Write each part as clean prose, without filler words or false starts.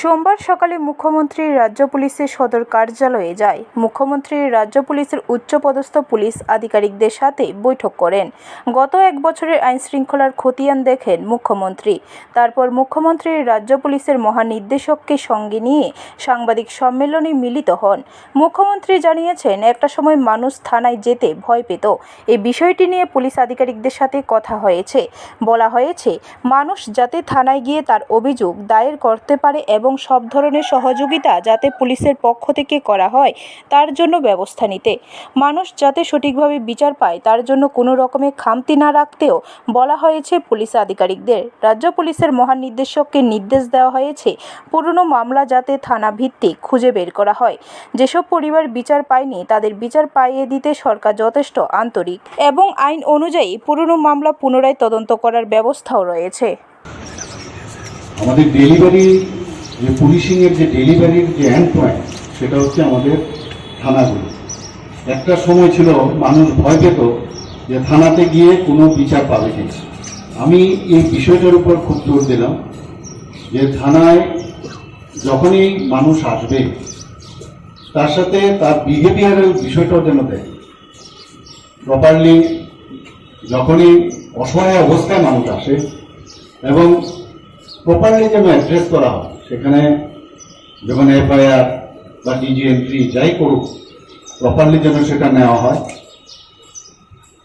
সোমবার সকালে মুখ্যমন্ত্রী রাজ্য পুলিশের সদর কার্যালয়ে যায়। মুখ্যমন্ত্রী রাজ্য পুলিশের উচ্চপদস্থ পুলিশ আধিকারিকদের সাথে বৈঠক করেন। গত এক বছরের আইনশৃঙ্খলার খতিয়ান দেখেন মুখ্যমন্ত্রী। তারপর মুখ্যমন্ত্রী রাজ্য পুলিশের মহানির্দেশককে সঙ্গে নিয়ে সাংবাদিক সম্মেলনে মিলিত হন। মুখ্যমন্ত্রী জানিয়েছেন, একটা সময় মানুষ থানায় যেতে ভয় পেত। এই বিষয়টি নিয়ে পুলিশ আধিকারিকদের সাথে কথা হয়েছে। বলা হয়েছে, মানুষ যাতে থানায় গিয়ে তার অভিযোগ দায়ের করতে পারে এবং সব ধরনের সহযোগিতা যাতে পুলিশের পক্ষ থেকে করা হয় তার জন্য ব্যবস্থা নিতে। মানুষ যাতে সঠিকভাবে বিচার পায় তার জন্য কোনো রকমের খামতি না রাখতেও বলা হয়েছে পুলিশ আধিকারিকদের। রাজ্য পুলিশের মহানির্দেশককে নির্দেশ দেওয়া হয়েছে, পুরনো মামলা যাতে থানা ভিত্তিক খুঁজে বের করা হয়। যেসব পরিবার বিচার পায়নি তাদের বিচার পাইয়ে দিতে সরকার যথেষ্ট আন্তরিক এবং আইন অনুযায়ী পুরনো মামলা পুনরায় তদন্ত করার ব্যবস্থাও রয়েছে। আমাদের ডেলিভারি যে পুলিশিংয়ের যে ডেলিভারির যে এন্ড পয়েন্ট সেটা হচ্ছে আমাদের থানাগুলো। একটা সময় ছিল মানুষ ভয় পেত যে থানাতে গিয়ে কোনো বিচার পাবে কিনা। আমি এই বিষয়টার উপর খুব জোর দিলাম যে থানায় যখনই মানুষ আসবে তার সাথে তার বিহেভিয়ারাল বিষয়টাও যেন দেয় প্রপারলি। যখনই অসহায় অবস্থায় মানুষ আসে এবং প্রপারলি যেন অ্যাড্রেস করা হয়, সেখানে যখন এফআইআর বা ডিজি এন্ট্রি যাই করুক প্রপারলি যেন সেটা নেওয়া হয়।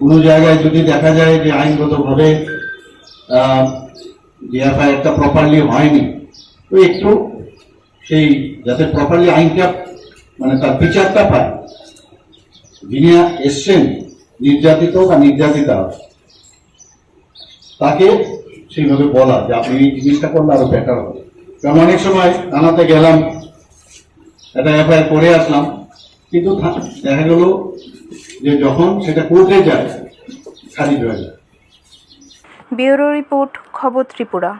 কোনো জায়গায় যদি দেখা যায় যে আইনগতভাবে যে এফআইআরটা প্রপারলি হয়নি, তো একটু সেই যাতে প্রপারলি আইনটা মানে তার বিচারটা পায়, যিনি এসছেন নির্যাতিত বা নির্যাতিতা তাকে সেইভাবে বলা যে আপনি এই জিনিসটা করলে আরো বেটার হবে। কারণ অনেক সময় থানাতে গেলাম, একটা এফআইআর করে আসলাম, কিন্তু দেখা গেল যে যখন সেটা কোর্টে যায় খারিজ হয়ে যায়। ব্যুরো রিপোর্ট, খবর ত্রিপুরা।